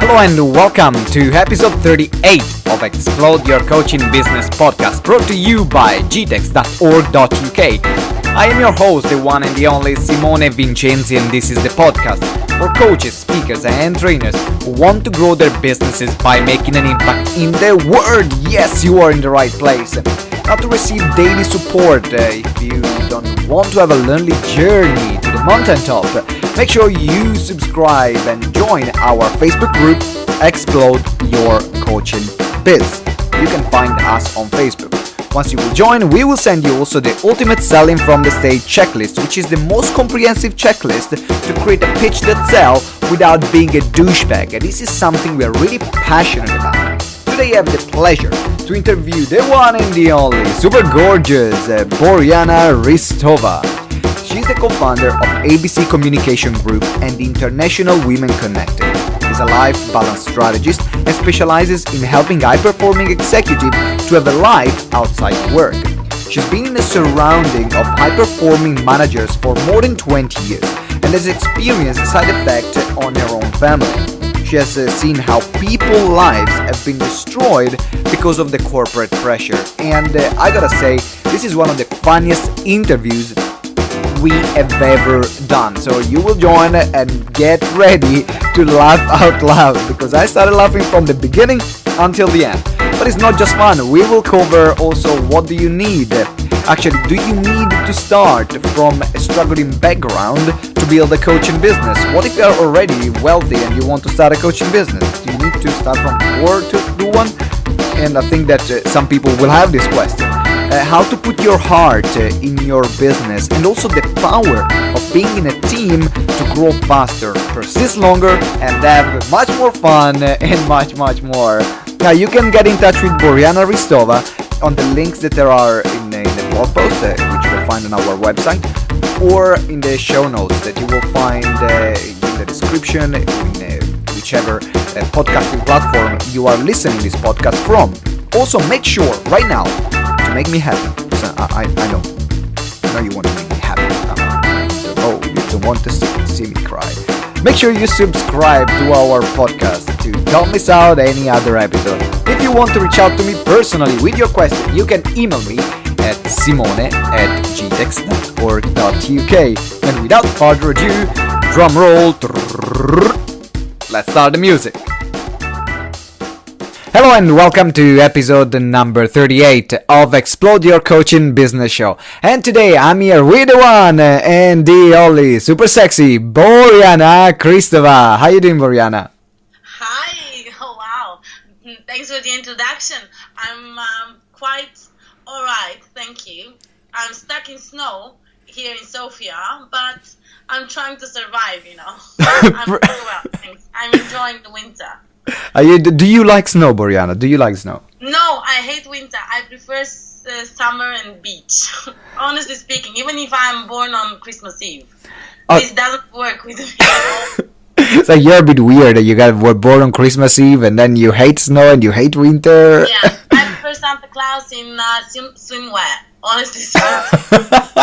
Hello and welcome to episode 38 of Explode Your Coaching Business podcast, brought to you by gtex.org.uk. I am your host, the one and the only Simone Vincenzi, and this is the podcast for coaches, speakers and trainers who want to grow their businesses by making an impact in the world. Yes, you are in the right place. Now, to receive daily support, if you don't want to have a lonely journey to the mountaintop, make sure you subscribe and join our Facebook group, Explode Your Coaching Biz. You can find us on Facebook. Once you will join, we will send you also the Ultimate Selling from the Stage checklist, which is the most comprehensive checklist to create a pitch that sells without being a douchebag. And this is something we are really passionate about. Today I have the pleasure to interview the one and the only super gorgeous Boryana Ristova. She's the co-founder of ABC Communication Group and International Women Connected. She's a life balance strategist and specializes in helping high-performing executives to have a life outside work. She's been in the surrounding of high-performing managers for more than 20 years and has experienced the side effect on her own family. She has seen how people's lives have been destroyed because of the corporate pressure. And I gotta say, this is one of the funniest interviews we have ever done. So you will join and get ready to laugh out loud, because I started laughing from the beginning until the end. But it's not just fun. We will cover also what do you need. Actually, do you need to start from a struggling background to build a coaching business? What if you are already wealthy and you want to start a coaching business? Do you need to start from poor to do one? And I think that some people will have this question. How to put your heart in your business, and also the power of being in a team to grow faster, persist longer, and have much more fun and much more. Now you can get in touch with Boryana Ristova on the links that there are in the blog post, which you will find on our website, or in the show notes that you will find in the description, in whichever podcasting platform you are listening this podcast from. Also, make sure right now to make me happy. So I know you want to make me happy. You don't want to see me cry. Make sure you subscribe to our podcast to don't miss out any other episode. If you want to reach out to me personally with your question, you can email me at simone@gtex.org.uk. And without further ado, drum roll. Let's start the music. Hello and welcome to episode number 38 of Explode Your Coaching Business Show. And today I'm here with the one and the only super sexy Boryana Ristova. How you doing, Boryana? Hi. Oh, wow. Thanks for the introduction. I'm quite alright, thank you. I'm stuck in snow here in Sofia, but I'm trying to survive, I'm enjoying the winter. Do you like snow, Boryana? Do you like snow? No, I hate winter. I prefer summer and beach. Honestly speaking, even if I'm born on Christmas Eve, this doesn't work with me. So you're a bit weird. You were born on Christmas Eve and then you hate snow and you hate winter. Yeah, I prefer Santa Claus in swimwear. Honestly speaking.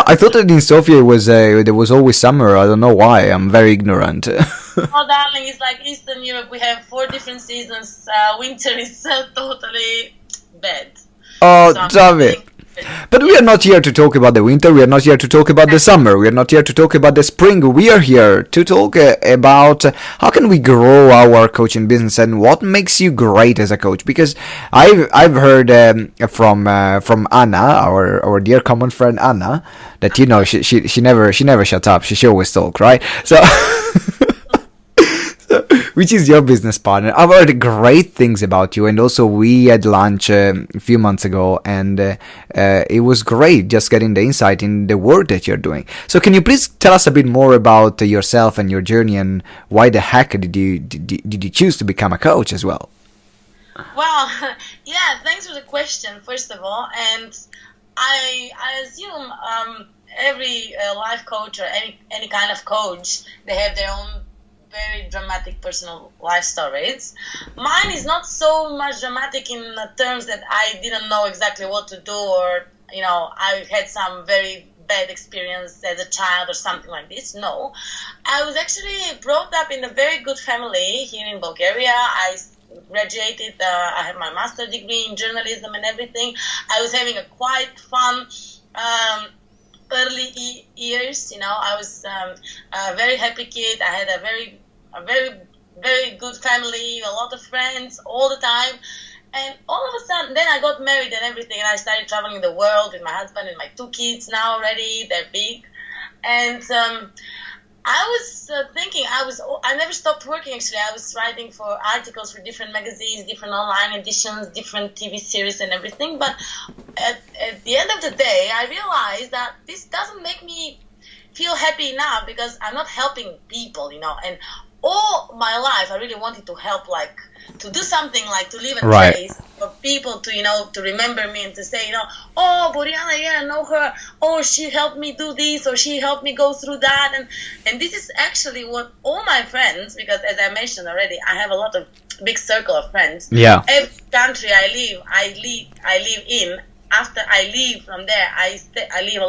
I thought that in Sofia there was always summer. I don't know why. I'm very ignorant. Oh, darling, it's like Eastern Europe. We have 4 different seasons. Winter is totally bad. Oh, damn it. But we are not here to talk about the winter. We are not here to talk about the summer. We are not here to talk about the spring. We are here to talk about how can we grow our coaching business and what makes you great as a coach. Because I've heard from Anna, our dear common friend Anna, that she never shuts up. She always talks, right? So. Which is your business partner. I've heard great things about you, and also we had lunch a few months ago, and it was great just getting the insight in the work that you're doing. So can you please tell us a bit more about yourself and your journey, and why the heck did you choose to become a coach as well? Well, yeah, thanks for the question, first of all, and I assume every life coach or any kind of coach, they have their own very dramatic personal life stories. Mine is not so much dramatic in terms that I didn't know exactly what to do, or I had some very bad experience as a child or something like this. No, I was actually brought up in a very good family here in Bulgaria. I graduated, I have my master's degree in journalism and everything. I was having a quite fun early years, I was a very happy kid. I had a very good family, a lot of friends all the time. And all of a sudden, then I got married and everything, and I started traveling the world with my husband and my 2 kids now already. They're big. And I was thinking, I never stopped working actually. I was writing for articles for different magazines, different online editions, different TV series and everything. But at the end of the day, I realized that this doesn't make me feel happy enough because I'm not helping people, and all my life I really wanted to help, like to do something, like to leave a trace for people to, to remember me and to say, oh, Boryana, yeah, I know her. Oh, she helped me do this, or she helped me go through that. And this is actually what all my friends, because as I mentioned already, I have a lot of big circle of friends. Yeah. Every country I live in, after I leave from there, I leave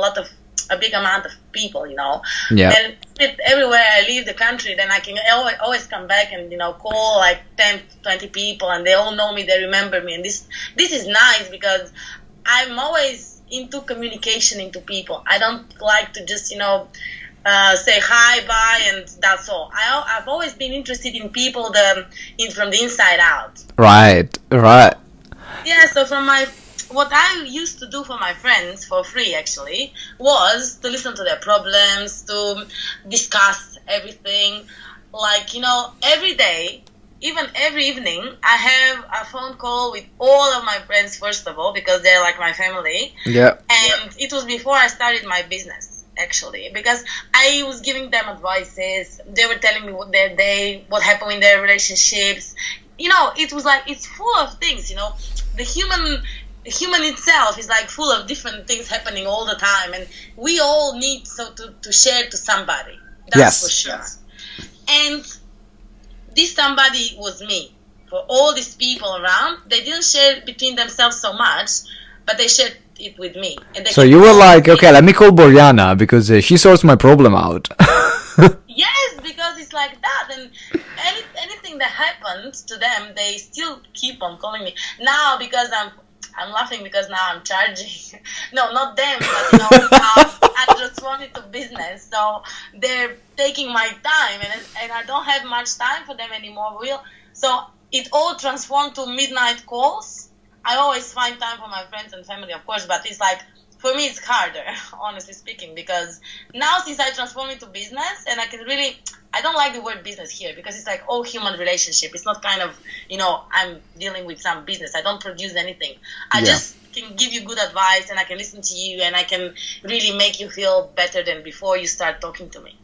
a big amount of people, Yeah. And everywhere I leave the country, then I can always come back and, call like 10, 20 people, and they all know me, they remember me. And this is nice because I'm always into communication into people. I don't like to just, say hi, bye, and that's all. I've always been interested in people from the inside out. Right. Yeah, so what I used to do for my friends for free actually was to listen to their problems, to discuss everything. Like, every day, even every evening, I have a phone call with all of my friends, first of all, because they're like my family. Yeah. And it was before I started my business, actually, because I was giving them advices. They were telling me what happened in their relationships. It was like, it's full of things, the human itself is like full of different things happening all the time, and we all need to share to somebody. That's for sure. And this somebody was me. For all these people around, they didn't share between themselves so much, but they shared it with me. And so you were like, okay, let me call Boryana because she sorts my problem out. Yes, because it's like that, and anything that happened to them, they still keep on calling me. Now, because I'm laughing because now I'm charging. No, not them, but I transformed it to business. So they're taking my time, and I don't have much time for them anymore. So it all transformed to midnight calls. I always find time for my friends and family, of course, but it's like, for me, it's harder, honestly speaking, because now since I transform it to business, and I don't like the word business here because it's like all human relationship. It's not kind of, I'm dealing with some business. I don't produce anything. I just can give you good advice, and I can listen to you, and I can really make you feel better than before you start talking to me.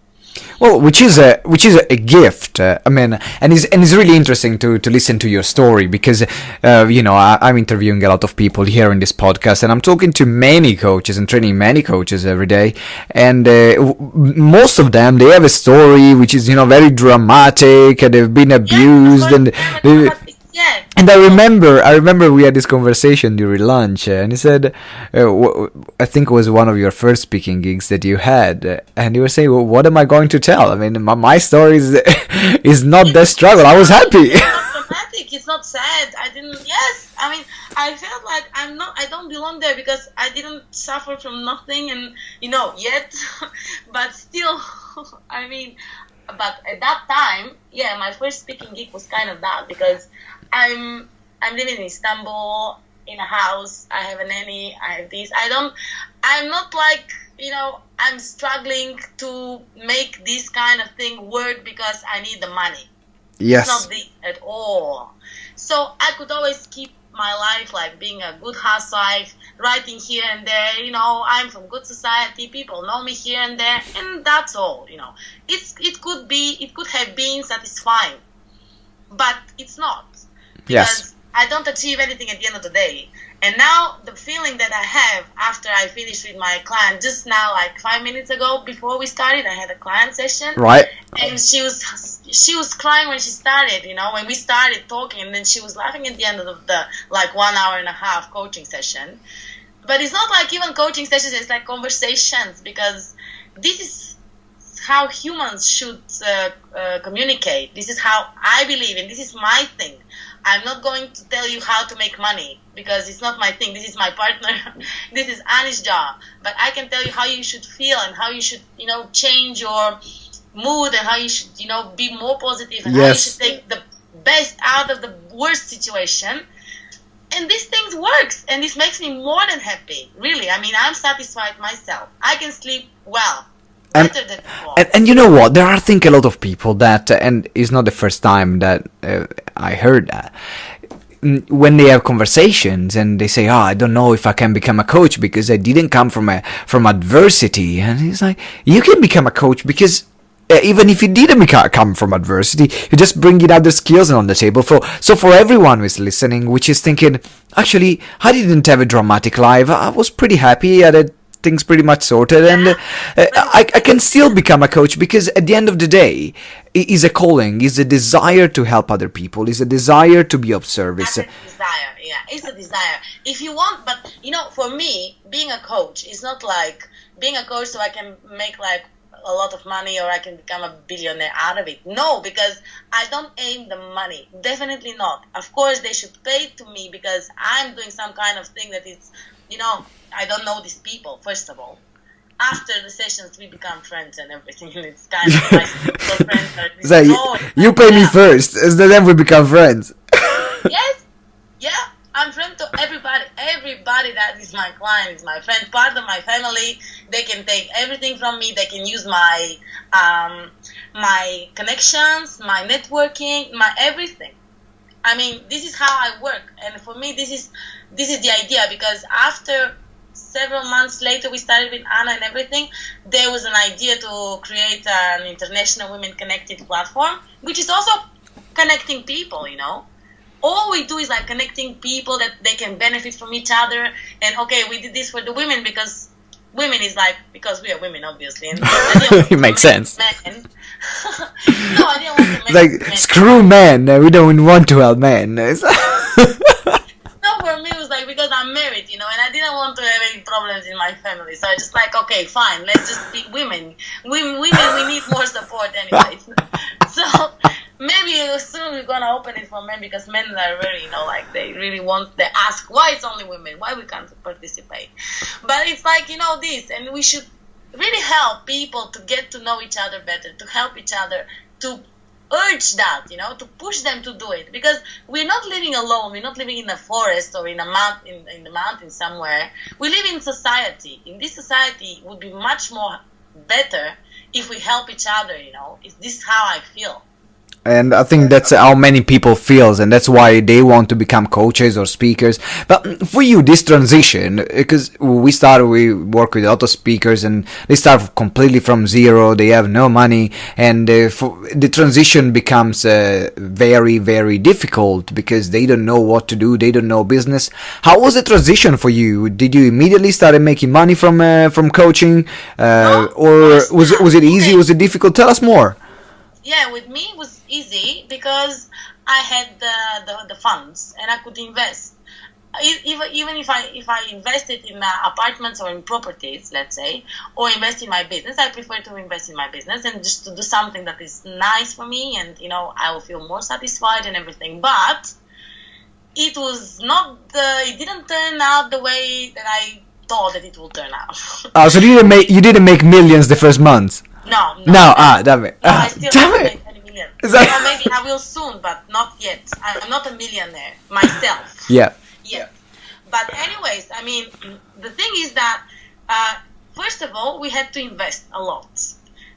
Well, which is a gift. And it's really interesting to listen to your story because I'm interviewing a lot of people here in this podcast, and I'm talking to many coaches and training many coaches every day, and most of them, they have a story which is very dramatic, and they've been abused, and I remember we had this conversation during lunch, and he said, I think it was one of your first speaking gigs that you had, and you were saying, well, what am I going to tell? I mean, my story is not that struggle. I was happy. It's not dramatic. It's not sad. I felt like I don't belong there because I didn't suffer from nothing, and yet, but still, but at that time, my first speaking gig was kind of that because I'm living in Istanbul in a house. I have a nanny. I have this. I'm not like, I'm struggling to make this kind of thing work because I need the money. Yes. It's not this at all. So I could always keep my life like being a good housewife, writing here and there. I'm from good society. People know me here and there, and that's all. It could have been satisfying, but it's not. Because I don't achieve anything at the end of the day. And now the feeling that I have after I finished with my client, just now, like 5 minutes ago, before we started, I had a client session. Right. And she was crying when she started, when we started talking, and then she was laughing at the end of the 1 hour and a half coaching session. But it's not like even coaching sessions, it's like conversations, because this is how humans should communicate. This is how I believe, and this is my thing. I'm not going to tell you how to make money, because it's not my thing. This is my partner. This is Annie's job. But I can tell you how you should feel and how you should, change your mood, and how you should, be more positive, and how you should take the best out of the worst situation. And these things works, and this makes me more than happy. Really, I mean, I'm satisfied myself. I can sleep well. And you know what? There are, I think, a lot of people that, and it's not the first time that I heard that, when they have conversations and they say, I don't know if I can become a coach because I didn't come from adversity. And it's like, you can become a coach because even if you didn't come from adversity, you just bring it other skills on the table. So for everyone who is listening, which is thinking, actually, I didn't have a dramatic life. I was pretty happy. I had things pretty much sorted, and I can still become a coach, because at the end of the day, it is a calling, is a desire to help other people, is a desire to be of service. That's a desire, it's a desire. If you want, but for me, being a coach is not like being a coach so I can make like a lot of money or I can become a billionaire out of it. No, because I don't aim the money. Definitely not. Of course, they should pay to me because I'm doing some kind of thing that is, I don't know these people, first of all. After the sessions, we become friends and everything. And it's kind of nice to be friends. So you pay me first, and then we become friends. Yes, yeah. I'm friend to everybody. Everybody that is my client is my friend, part of my family. They can take everything from me. They can use my my connections, my networking, my everything. I mean, this is how I work, and for me, this is the idea. Because after several months later, we started with Anna and everything. There was an idea to create an international women connected platform, which is also connecting people. All we do is like connecting people that they can benefit from each other. And okay, we did this for the women because women is like, because we are women, obviously. And it makes sense. Men. No, I didn't want to make men. Screw men. We don't want to help men. No, for me it was like, because I'm married, and I didn't want to have any problems in my family. So I just like, okay, fine, let's just be women. Women, we need more support anyways. So maybe soon we're gonna open it for men, because men are very, they really they ask why it's only women, why we can't participate. But it's like, this, and we should really help people to get to know each other better, to help each other, to urge that, to push them to do it, because we're not living alone. We're not living in a forest or in a in the mountain somewhere. We live in society. In this society, it would be much more better if we help each other. This is how I feel. And I think that's how many people feels, and that's why they want to become coaches or speakers. But for you, this transition, because we work with a lot of speakers, and they start completely from zero. They have no money, and the transition becomes very, very difficult because they don't know what to do. They don't know business. How was the transition for you? Did you immediately start making money from coaching, or was it easy? Was it difficult? Tell us more. Yeah, with me it was easy because I had the funds and I could invest. Even if I invested in apartments or in properties, let's say, or invest in my business, I prefer to invest in my business and just to do something that is nice for me, and I will feel more satisfied and everything. But it was not it didn't turn out the way that I thought that it will turn out. So you didn't make millions the first month? No. Damn it. No, I still haven't made any million. Maybe I will soon, but not yet. I'm not a millionaire myself. Yeah. But anyways, I mean, the thing is that, first of all, we had to invest a lot.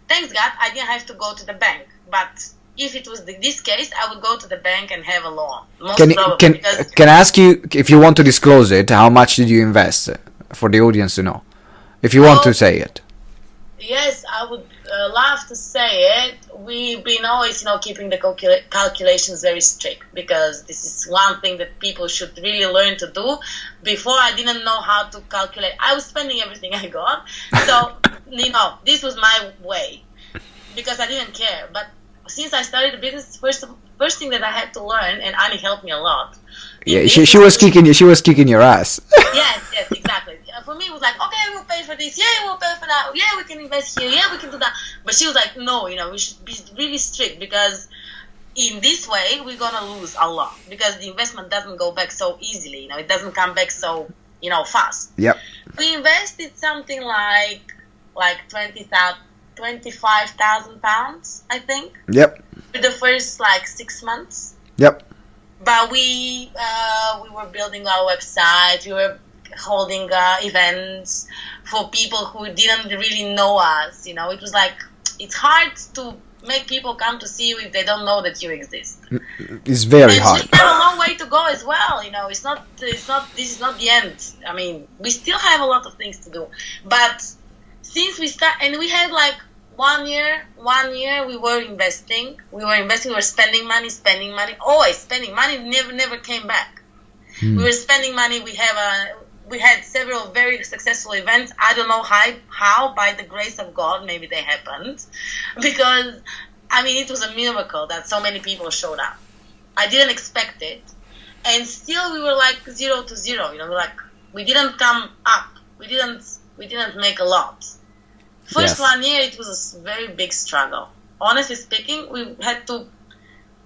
Thanks God, I didn't have to go to the bank. But if it was this case, I would go to the bank and have a loan. Can I ask you, if you want to disclose it, how much did you invest, for the audience to know? If you want to say it. Yes, I would love to say it. We've been always, keeping the calculations very strict, because this is one thing that people should really learn to do. Before, I didn't know how to calculate. I was spending everything I got. So, this was my way, because I didn't care. But since I started the business, first thing that I had to learn, and Annie helped me a lot. Yeah, she was kicking your ass. Yes, exactly. for me, it was like, okay, we'll pay for this. Yeah, we'll pay for that. Yeah, we can invest here. Yeah, we can do that. But she was like, no, we should be really strict, because in this way, we're going to lose a lot, because the investment doesn't go back so easily. It doesn't come back so, fast. Yep. We invested something like 25,000 pounds, I think. Yep. For the first 6 months. Yep. But we were building our website. We were holding events for people who didn't really know us. It was it's hard to make people come to see you if they don't know that you exist. It's very hard. We have a long way to go as well. This is not the end. I mean, we still have a lot of things to do. But since we start, and we had 1 year we were investing. We were spending money, always spending money, never came back. We were spending money. We had several very successful events. I don't know how, by the grace of God, maybe they happened, because it was a miracle that so many people showed up. I didn't expect it, and still we were 0 to 0. We didn't come up. We didn't make a lot. First 1 year, it was a very big struggle. Honestly speaking, we had to.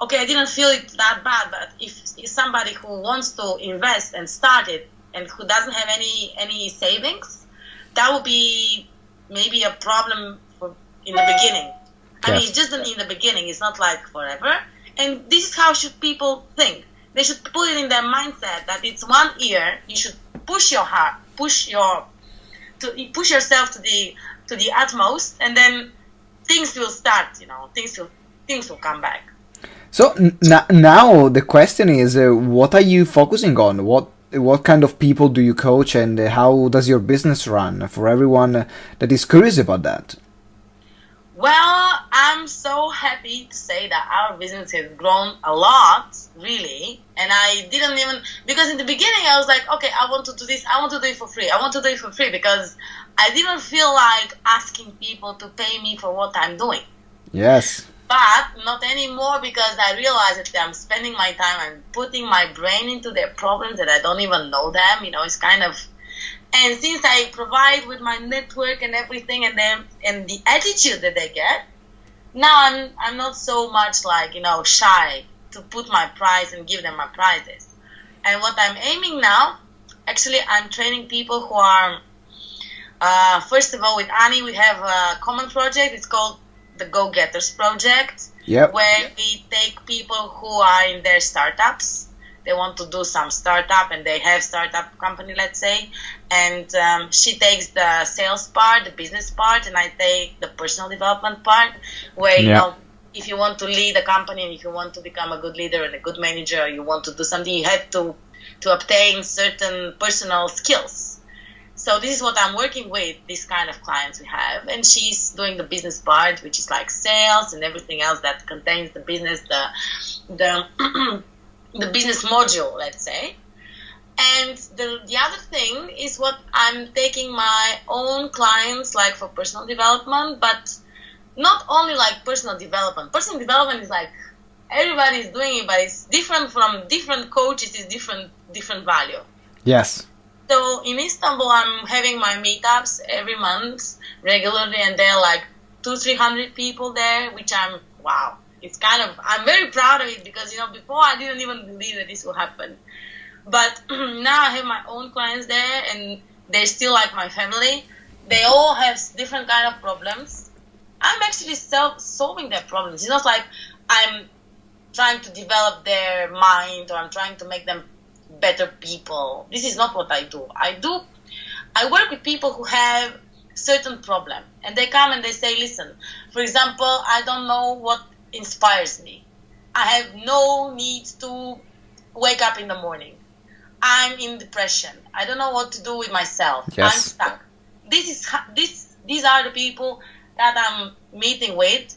Okay, I didn't feel it that bad, but if somebody who wants to invest and start it, and who doesn't have any savings, that would be maybe a problem in the beginning. Yes. It's just in the beginning. It's not forever. And this is how should people think. They should put it in their mindset that it's 1 year. You should push yourself to the utmost, and then things will start. Things will come back. So now the question is, what are you focusing on? What kind of people do you coach, and how does your business run, for everyone that is curious about that? Well, I'm so happy to say that our business has grown a lot, really. And I didn't even, because in the beginning I was like, okay, I want to do this. I want to do it for free. Because I didn't feel like asking people to pay me for what I'm doing. Yes. But not anymore, because I realize that I'm spending my time and putting my brain into their problems that I don't even know them. It's kind of, and since I provide with my network and everything, and the attitude that they get, now I'm not so much shy to put my price and give them my prizes. And what I'm aiming now, actually, I'm training people who are, first of all, with Ani, we have a common project. It's called the Go-Getters Project, where we take people who are in their startups. They want to do some startup, and they have startup company, let's say, and she takes the sales part, the business part, and I take the personal development part, where if you want to lead a company, and if you want to become a good leader and a good manager, you want to do something, you have to obtain certain personal skills. So this is what I'm working with, this kind of clients we have. And she's doing the business part, which is sales and everything else that contains the business, the business module, let's say. And the other thing is what I'm taking my own clients for personal development, but not only personal development. Personal development is everybody is doing it, but it's different from different coaches, it's different value. Yes. So in Istanbul, I'm having my meetups every month regularly, and there are 200-300 people there, which it's I'm very proud of it, because, before I didn't even believe that this will happen. But now I have my own clients there, and they're still my family. They all have different kind of problems. I'm actually solving their problems. It's not I'm trying to develop their mind, or I'm trying to make them better people. This is not what I do. I work with people who have certain problem, and they come and they say, listen, for example, I don't know what inspires me. I have no need to wake up in the morning. I'm in depression. I don't know what to do with myself. Yes. I'm stuck. These are the people that I'm meeting with.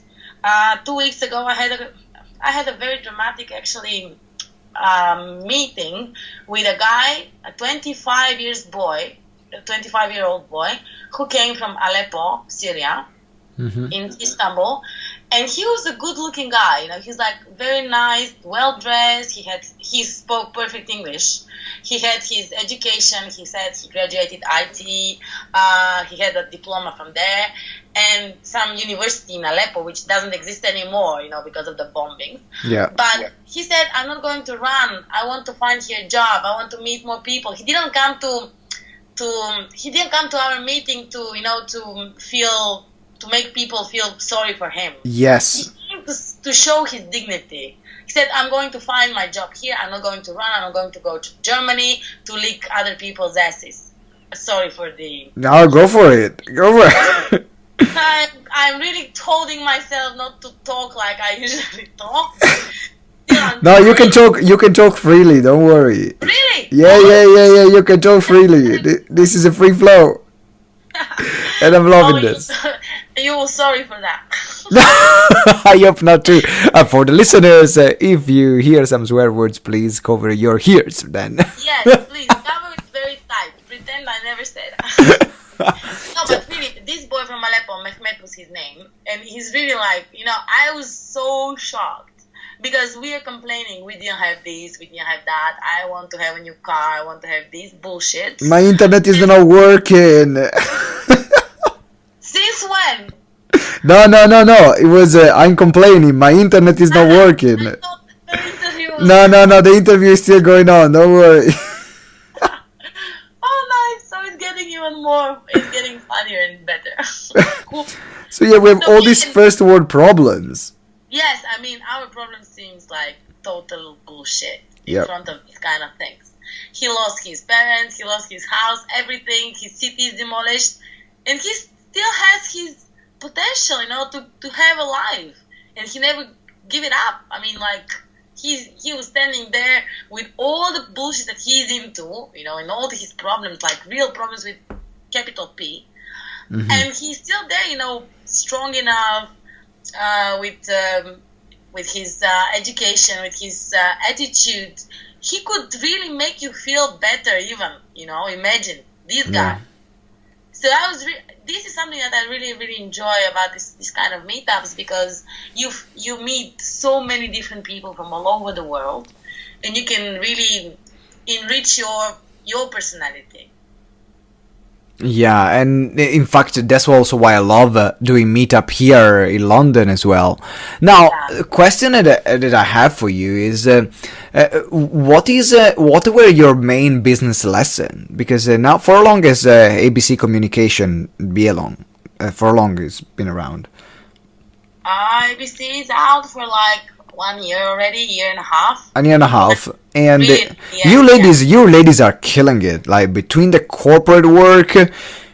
2 weeks ago, I had a very dramatic meeting with a guy, a 25-year-old boy who came from Aleppo, Syria, in Istanbul, And he was a good-looking guy, he's like very nice, well-dressed. He spoke perfect English. He had his education. He said he graduated IT. He had a diploma from there and some university in Aleppo, which doesn't exist anymore, because of the bombing. Yeah. But he said, I'm not going to run. I want to find here a job. I want to meet more people. He didn't come to our meeting to make people feel sorry for him. Yes. He came to show his dignity. He said, I'm going to find my job here. I'm not going to run. I'm not going to go to Germany to lick other people's asses. Sorry for the... No, go for it. Go for it. I'm really holding myself not to talk like I usually talk. No, you can talk freely. Don't worry. Really? Yeah. You can talk freely. This is a free flow, and I'm loving this. You were sorry for that. I hope not too. For the listeners, if you hear some swear words, please cover your ears. Then. Yes, please cover it very tight. Pretend I never said that. No, but really, this boy from Aleppo, Mehmet was his name, and he's really like, I was so shocked. Because we are complaining, we didn't have this, we didn't have that, I want to have a new car, I want to have this bullshit. My internet is not working. Since when? No. It was, I'm complaining, my internet is not working. I thought the interview was... No, the interview is still going on, don't worry. Oh, nice, so it's getting funnier and better. Cool. So yeah, we have all these first world problems. Yes, our problem seems like total bullshit in front of these kind of things. He lost his parents, he lost his house, everything, his city is demolished, and he still has his potential, to have a life, and he never give it up. He was standing there with all the bullshit that he's into, and all his problems, like real problems with capital P, and he's still there, strong enough. With his education, with his attitude, he could really make you feel better. Even imagine this guy. So this is something that I really, really enjoy about this kind of meetups, because you meet so many different people from all over the world, and you can really enrich your personality. Yeah, and in fact, that's also why I love doing meetup here in London as well. Now, the question that I have for you is, what were your main business lesson? Because now, for long as ABC Communication be along, for long it's been around. ABC is out for like 1 year already, year and a half. A year and a half. And really? you ladies are killing it. Like between the corporate work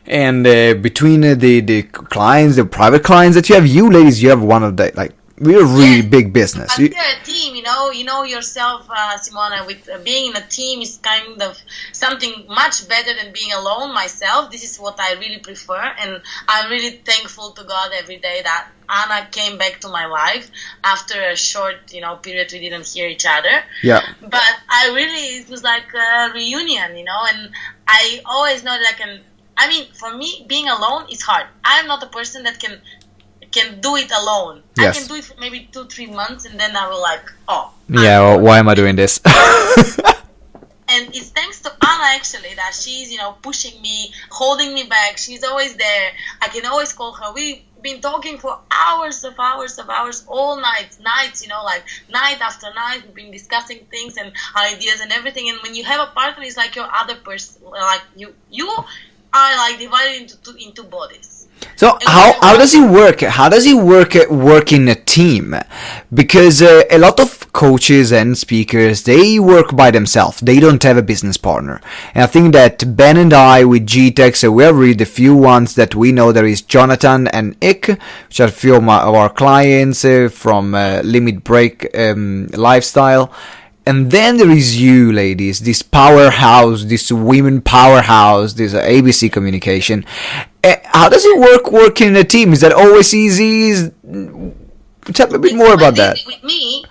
and between the clients, the private clients that you ladies, you have one of the we're really big business. But we're a team, you know yourself, Simona. With being in a team is kind of something much better than being alone. Myself, this is what I really prefer, and I'm really thankful to God every day that Anna came back to my life after a short, period we didn't hear each other. Yeah. But it was like a reunion, and I always know that for me, being alone is hard. I'm not a person that can do it alone. Yes. I can do it for maybe 2-3 months, and then I will why am I doing this? And it's thanks to Anna actually that she's pushing me, holding me back. She's always there. I can always call her. We've been talking for hours, all nights, night after night. We've been discussing things and ideas and everything. And when you have a partner, it's like your other person. Like you are divided into bodies. So how does it work? How does it work in a team? Because a lot of coaches and speakers, they work by themselves. They don't have a business partner. And I think that Ben and I with GTEx, we are really the few ones that we know. There is Jonathan and Ik, which are a few of our clients from Limit Break Lifestyle. And then there is you, ladies, this powerhouse, this women powerhouse, this ABC Communication. How does it work in a team? Is that always easy? Tell me a bit more about that. With me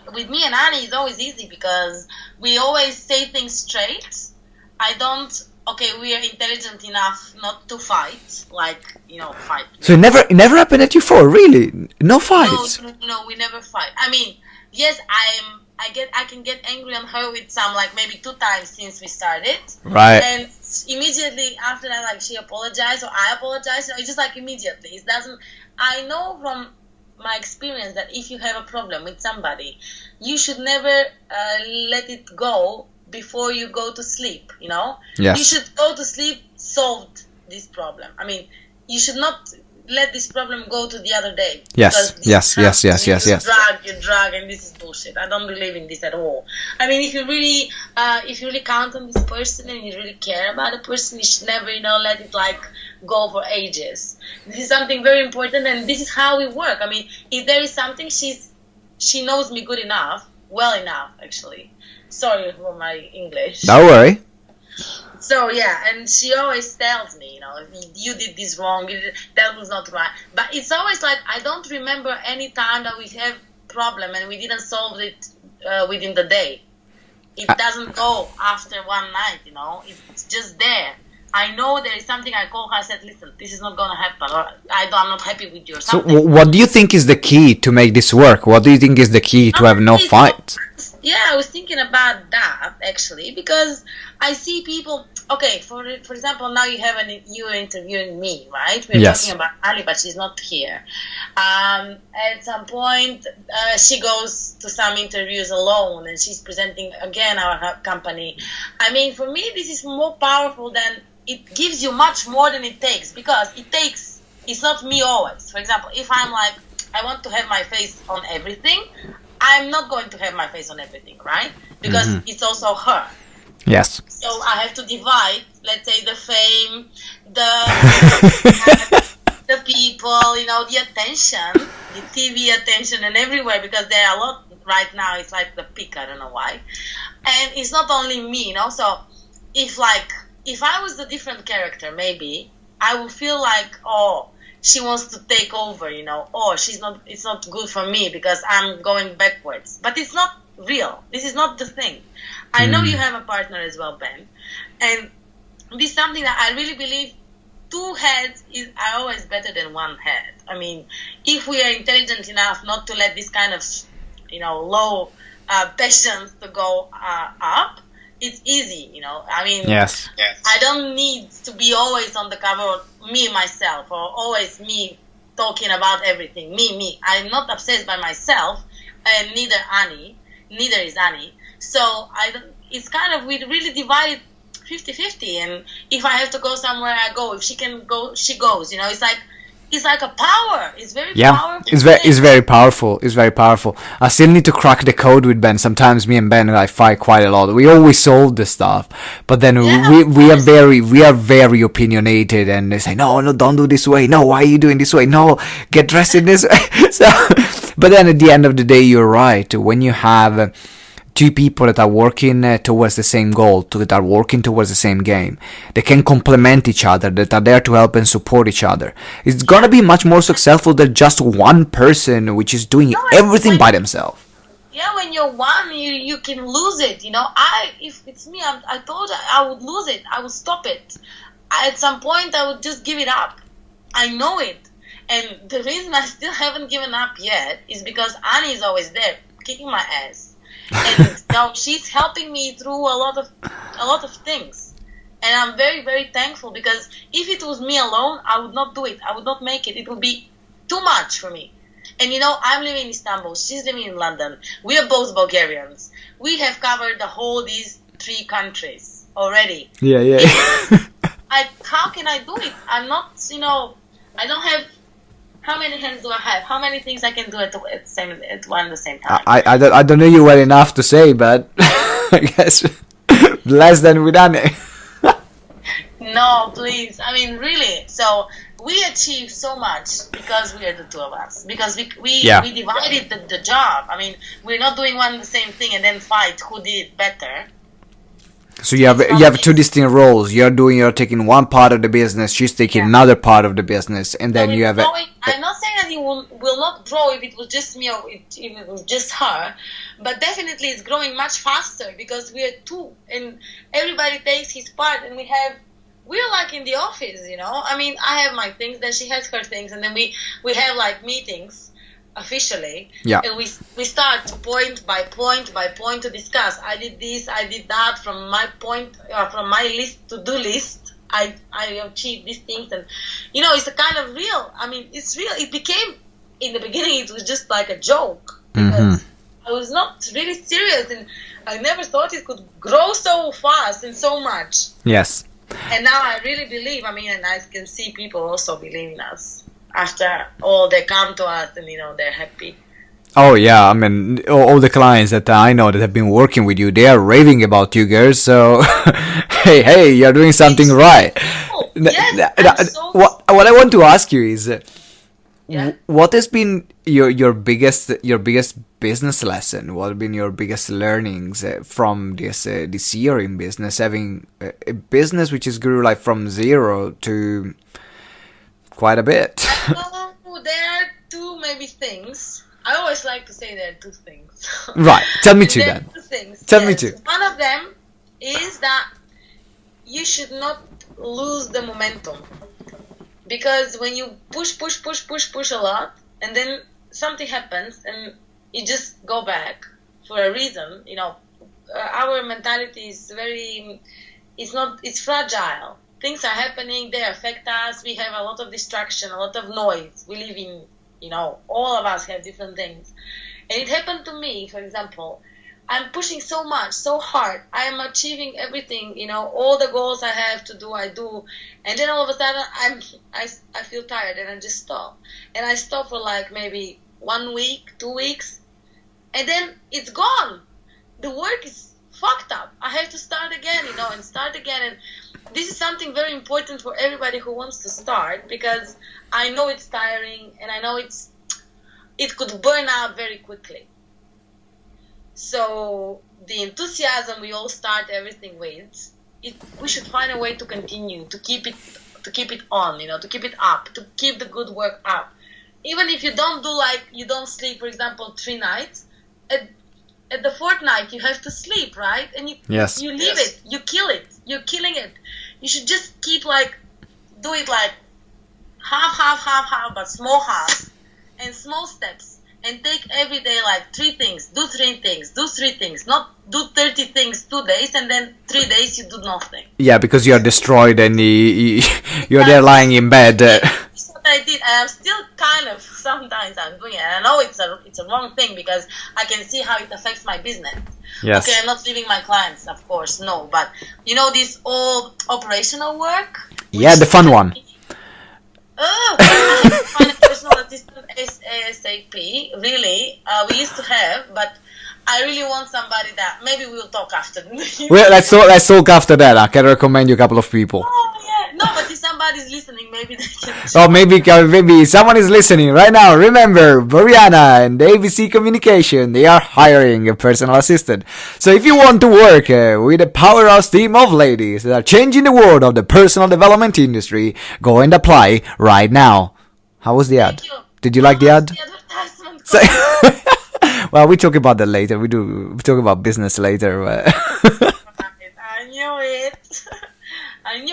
and Annie, it's always easy because we always say things straight. I don't okay, we are intelligent enough not to fight, like, fight. So it never happened at you before, really? No fights? No, we never fight. I mean, yes, I can get angry on her with some, like, maybe 2 times since we started. Right. And immediately after that, like, she apologized or I apologized. It's just like immediately. It doesn't. I know from my experience that if you have a problem with somebody, you should never let it go before you go to sleep. Yes. You should go to sleep solved this problem. I mean, you should not let this problem go to the other day. Yes. You drag, and this is bullshit. I don't believe in this at all. I mean, if you really count on this person and you really care about the person, you should never, let it like go for ages. This is something very important, and this is how we work. I mean, if there is something, she knows me good enough, well enough, actually. Sorry for my English. Don't worry. So yeah, and she always tells me, you did this wrong, that was not right. But it's always like, I don't remember any time that we have problem and we didn't solve it within the day. It doesn't go after one night, it's just there. I know there is something. I call her, I said, listen, this is not going to happen, or I'm not happy with you or something. So what do you think is the key to make this work? What do you think is the key to have no fight? Yeah, I was thinking about that, actually, because I see people, okay, for example, now you're interviewing me, right? We're talking about Ali, but she's not here. At some point, she goes to some interviews alone, and she's presenting, again, our company. I mean, for me, this is more powerful than, it gives you much more than it takes, because it's not me always. For example, if I'm like, I want to have my face on everything, I'm not going to have my face on everything, right? Because it's also her. Yes. So I have to divide, let's say, the fame, the people, the attention, the TV attention and everywhere, because there are a lot right now. It's like the peak, I don't know why. And it's not only me, So if I was a different character, maybe I would feel like, she wants to take over, it's not good for me because I'm going backwards. But it's not real. This is not the thing. I know you have a partner as well, Ben. And this is something that I really believe 2 heads are always better than 1 head. I mean, if we are intelligent enough not to let this kind of, low passions to go up, it's easy, I mean, yes. I don't need to be always on the cover of me, myself, or always me talking about everything. Me. I'm not obsessed by myself, and neither is Annie. So it's kind of, we really divided 50-50, and if I have to go somewhere, I go. If she can go, she goes. It's like a power. It's very powerful. It's very powerful. It's very powerful. I still need to crack the code with Ben. Sometimes me and Ben fight quite a lot. We always solve the stuff, but then we are very opinionated, and they say no, don't do this way. No, why are you doing this way? No, get dressed in this way. So, but then at the end of the day, you're right. When you have 2 people that are working towards the same goal, that are working towards the same game, they can complement each other, that are there to help and support each other. It's gonna be much more successful than just one person which is doing everything by themselves. Yeah, when you're one, you can lose it. If it's me, I told you I would lose it. I would stop it. At some point, I would just give it up. I know it. And the reason I still haven't given up yet is because Annie is always there, kicking my ass. And she's helping me through a lot of things, and I'm very, very thankful, because if it was me alone, I would not do it. I would not make it. It would be too much for me. And I'm living in Istanbul. She's living in London. We are both Bulgarians. We have covered these 3 countries already. Yeah. How can I do it? I'm not. I don't have. How many hands do I have? How many things I can do at the same time? I don't know you well enough to say, but I guess less than we done it. No, please. I mean, really. So we achieved so much because we are the 2 of us. Because we divided the job. I mean, we're not doing the same thing and then fight who did it better. So you have two distinct roles. You're taking one part of the business. She's taking another part of the business, and then you have I'm not saying that it will not grow if it was just me or if it was just her, but definitely it's growing much faster because we are two, and everybody takes his part, and we're like in the office, I mean, I have my things, then she has her things, and then we have like meetings officially, and we start point by point by point to discuss. I did this, I did that from my from my list to do list. I achieved these things, and it's a kind of real. I mean, it's real. It became, in the beginning, it was just like a joke because I was not really serious, and I never thought it could grow so fast and so much. Yes. And now I really believe. I mean, and I can see people also believe in us. After all, they come to us and they're happy. Oh yeah, I mean, all the clients that I know that have been working with you, they are raving about you girls. So hey, you're doing something right. Yes, what I want to ask you is, what has been your biggest business lesson? What have been your biggest learnings from this year in business, having a business which is grew like from zero to quite a bit? There are two maybe things. I always like to say there are two things. Right. Tell me two then. Two things. Tell me two. One of them is that you should not lose the momentum. Because when you push a lot, and then something happens and you just go back for a reason, our mentality is it's fragile. Things are happening, they affect us, we have a lot of distraction, a lot of noise. We live in, all of us have different things. And it happened to me, for example. I'm pushing so much, so hard. I am achieving everything, all the goals I have to do, I do. And then all of a sudden, I feel tired and I just stop. And I stop for like maybe 1 week, 2 weeks. And then it's gone. The work is fucked up. I have to start again, and start again. And this is something very important for everybody who wants to start, because I know it's tiring and I know it could burn out very quickly. So the enthusiasm we all start everything with, we should find a way to continue, to keep it on, to keep it up, to keep the good work up. Even if you don't sleep, for example, 3 nights, at the 4th night you have to sleep, right? And you leave it, you kill it, you're killing it. You should just keep do it like half, but small half and small steps. And take every day like 3 things, do 3 things, not do 30 things 2 days and then 3 days you do nothing. Yeah, because you're destroyed and you're there lying in bed. That's what I did. I am still kind of, sometimes I'm doing it. And I know it's a wrong thing because I can see how it affects my business. Yes. Okay, I'm not leaving my clients, of course, no. But this all operational work. Yeah, the fun one. I have to find a personal assistant ASAP, really. We used to have, but I really want somebody that, maybe we'll talk after. Well, let's talk after that. I can recommend you a couple of people. Oh, yeah. No, but if somebody's listening, maybe they can. Oh, maybe someone is listening right now. Remember, Boryana and ABC Communication, they are hiring a personal assistant. So if you want to work with a powerhouse team of ladies that are changing the world of the personal development industry, go and apply right now. How was the ad? Did you like the ad? The advertisement. Well, we talk about that later. We talk about business later. I knew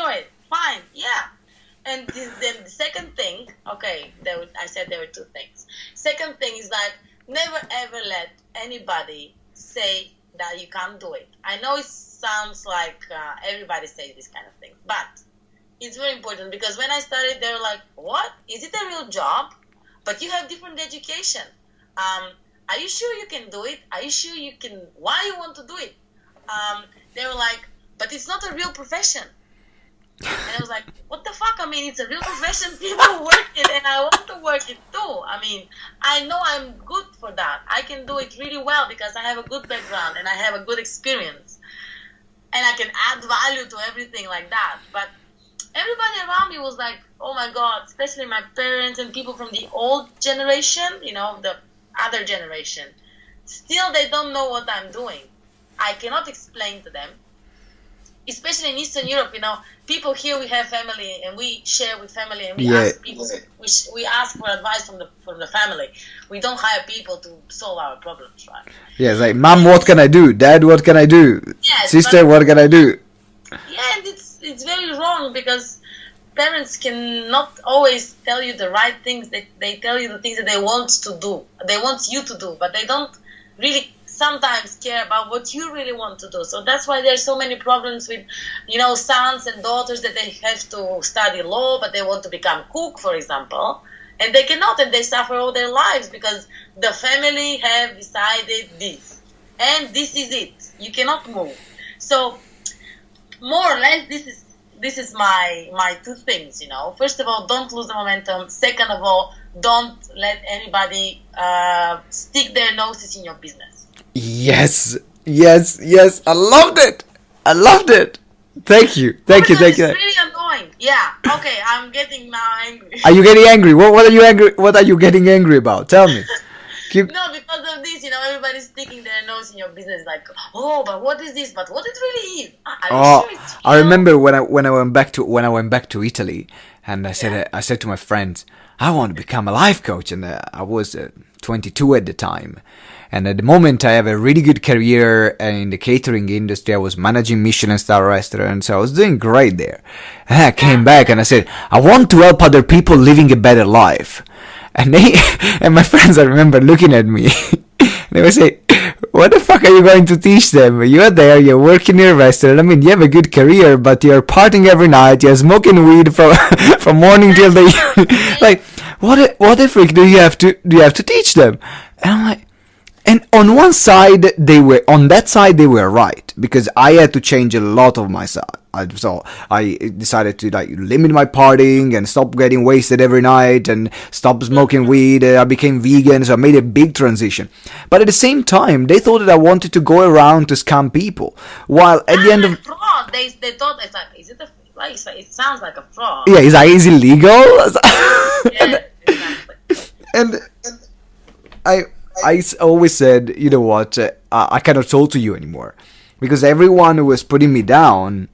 it. Fine, yeah. And then the second thing, okay, I said there were 2 things. Second thing is that never ever let anybody say that you can't do it. I know it sounds like everybody says this kind of thing, but it's very important because when I started, they were like, what? Is it a real job? But you have different education. Are you sure you can do it? Are you sure you can? Why you want to do it? They were like, but it's not a real profession. And I was like, what the fuck? I mean, it's a real profession. People work it, and I want to work it too. I mean, I know I'm good for that. I can do it really well because I have a good background and I have a good experience. And I can add value to everything like that. But everybody around me was like, oh my God, especially my parents and people from the old generation, the other generation. Still, they don't know what I'm doing. I cannot explain to them. especially in Eastern Europe, people here, we have family and we share with family and we Yeah. ask people, we ask for advice from the family. We don't hire people to solve our problems, right? Yeah, it's like, Mom, what can I do? Dad, what can I do? Yes, Sister, what can I do? Yeah, and it's very wrong because parents cannot always tell you the right things. They tell you the things that they want to do. They want you to do, but they don't really sometimes care about what you really want to do. So that's why there's so many problems with, sons and daughters that they have to study law, but they want to become cook, for example, and they cannot, and they suffer all their lives because the family have decided this, and this is it. You cannot move. So more or less, this is my two things. First of all, don't lose the momentum. Second of all, don't let anybody stick their noses in your business. Yes. I loved it. Thank you. It's really annoying. Yeah. Okay, I'm getting now angry. Are you getting angry? What are you angry? What are you getting angry about? Tell me. No, because of this, everybody's sticking their nose in your business, like, oh, but what is this? But what it really is? Are you sure it's I remember when I went back to Italy, and I said to my friends, I want to become a life coach, and I was 22 at the time. And at the moment, I have a really good career in the catering industry. I was managing Michelin-star restaurants. So I was doing great there. And I came back and I said, I want to help other people living a better life. And and my friends, I remember looking at me. They would say, what the fuck are you going to teach them? You're there, you're working in a restaurant. I mean, you have a good career, but you're partying every night. You're smoking weed from morning till the evening. Like, what the freak do you have to teach them? And I'm like, and on one side, they were right, because I had to change a lot of myself. So I decided to limit my partying and stop getting wasted every night and stop smoking weed. I became vegan, so I made a big transition. But at the same time, they thought that I wanted to go around to scam people. While at the end of fraud, they thought it's like, is it a like? It sounds like a fraud. Yeah, is it illegal? Yeah, exactly. And I always said, you know what, I cannot talk to you anymore. Because everyone who was putting me down,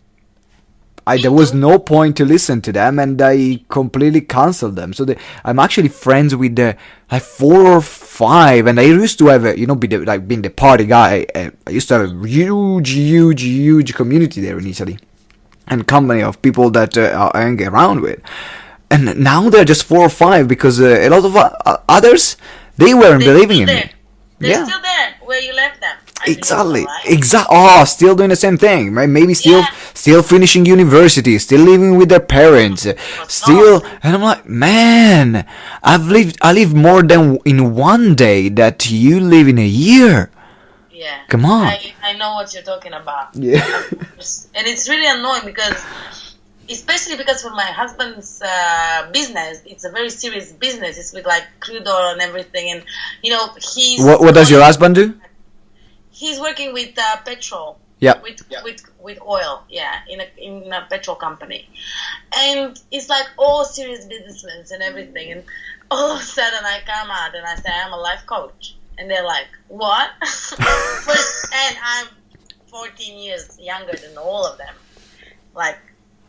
there was no point to listen to them, and I completely cancelled them. So I'm actually friends with 4 or 5, and I used to have being the party guy. I used to have a huge community there in Italy, and company of people that I hang around with. And now they're just 4 or 5 because a lot of others, they weren't believing in me. They're still there where you left them. Exactly. Right? Oh, still doing the same thing, right? Maybe still finishing university, still living with their parents, still. And I'm like, man, I live more than in one day that you live in a year. Yeah. Come on. I know what you're talking about. Yeah. And it's really annoying especially because for my husband's business, it's a very serious business. It's with crude oil and everything, and he's. What does your husband do? He's working with petrol. Yeah. With oil, in a petrol company, and it's all serious businessmen and everything. And all of a sudden, I come out and I say I'm a life coach, and they're like, "What?" And I'm 14 years younger than all of them,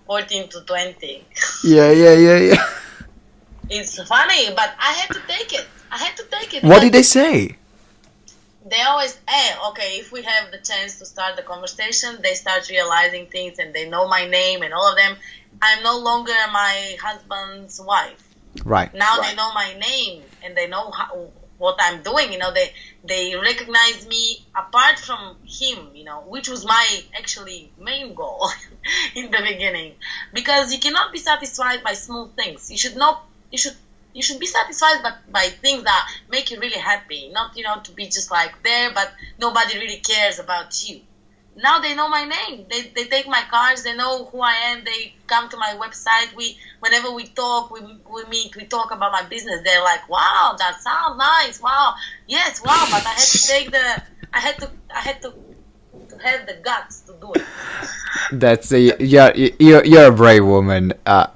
14 to 20. Yeah. It's funny, but I had to take it. What did they say? They always, okay, if we have the chance to start the conversation, they start realizing things and they know my name and all of them. I'm no longer my husband's wife. Right. Now they know my name and they know what I'm doing. They recognize me apart from him, which was my actually main goal in the beginning. Because you cannot be satisfied by small things. You should be satisfied by things that make you really happy, not to be just there, but nobody really cares about you. Now they know my name. They take my cards. They know who I am. They come to my website. Whenever we talk, we meet. We talk about my business. They're like, "Wow, that sounds nice. Wow, yes, wow." But I had to have the guts to do it. That's you're a brave woman. I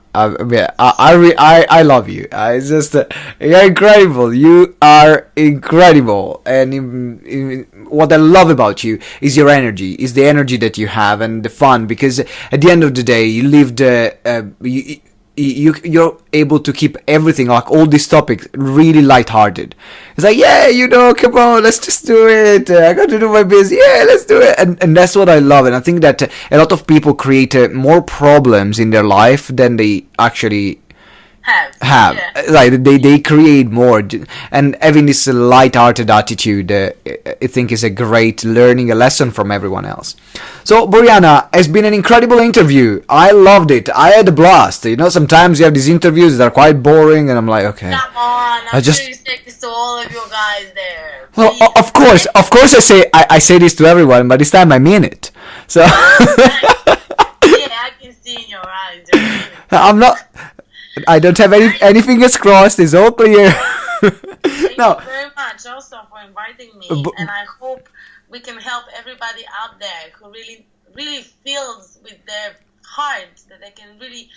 love you. It's just you're incredible. You are incredible, and what I love about you is your energy, is the energy that you have and the fun. Because at the end of the day, you lived. You're able to keep everything, like all these topics, really lighthearted. It's like, yeah, come on, let's just do it. I got to do my business. Yeah, let's do it. And that's what I love. And I think that a lot of people create more problems in their life than they actually have. Yeah. Like they create more, and having this light-hearted attitude, I think is a great learning, a lesson from everyone else. So Boryana, it's been an incredible interview. I loved it. I had a blast. Sometimes you have these interviews that are quite boring, and I'm like, okay, Come on, I'm sure you say this to all of you guys there. Well, of course, I say this to everyone, but this time I mean it. So Yeah, I can see in your eyes. I'm not. I don't have any fingers crossed. It's all clear. Thank you very much also for inviting me, and I hope we can help everybody out there who really feels with their heart that they can really,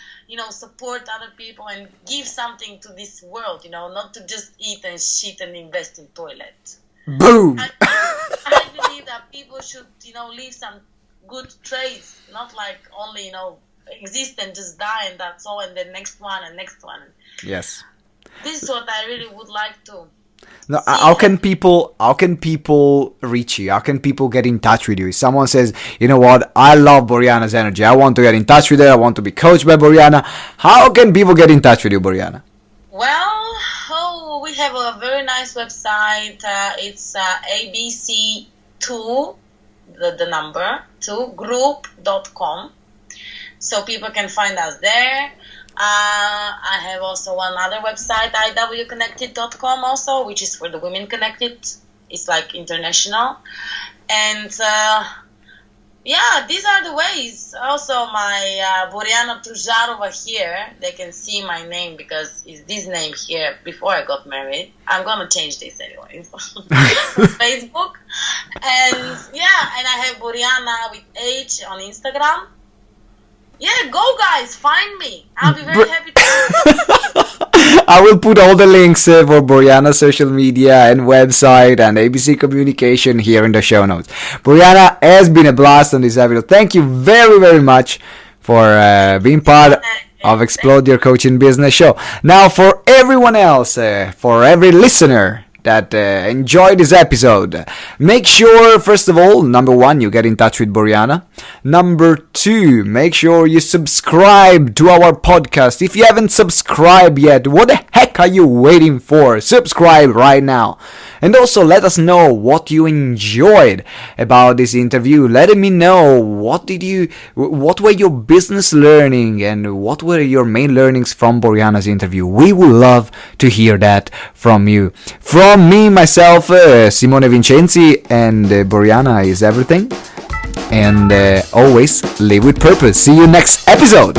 support other people and give something to this world, not to just eat and shit and invest in toilet. Boom! I believe that people should, leave some good traits, not like only, exist and just die and that's all, and the next one and next one. Yes. This is what I really would like to. No, how can people reach you? How can people get in touch with you? If someone says, you know what, I love Boryana's energy, I want to get in touch with her, I want to be coached by Boryana, how can people get in touch with you, Boryana? Well, we have a very nice website. It's abc2, the number 2 group.com. So people can find us there. I have also one other website, iwconnected.com also, which is for the women connected. It's like international. And these are the ways. Also my Boryana Tuzharova here, they can see my name because it's this name here before I got married. I'm going to change this anyway. Facebook. And I have Boryana with H on Instagram. Yeah, go guys, find me. I'll be very happy to. I will put all the links for Boryana's social media and website and ABC Communication here in the show notes. Boryana, has been a blast on this episode. Thank you very, very much for being part of Explode Your Coaching Business Show. Now, for everyone else, for every listener that enjoyed this episode, make sure, first of all, number 1, you get in touch with Boryana. Number 2, make sure you subscribe to our podcast. If you haven't subscribed yet, what the heck are you waiting for? Subscribe right now. And also let us know what you enjoyed about this interview. Let me know what were your business learning and what were your main learnings from Boryana's interview. We would love to hear that from you. From me, myself, Simone Vincenzi, and Boryana is everything. And always live with purpose. See you next episode.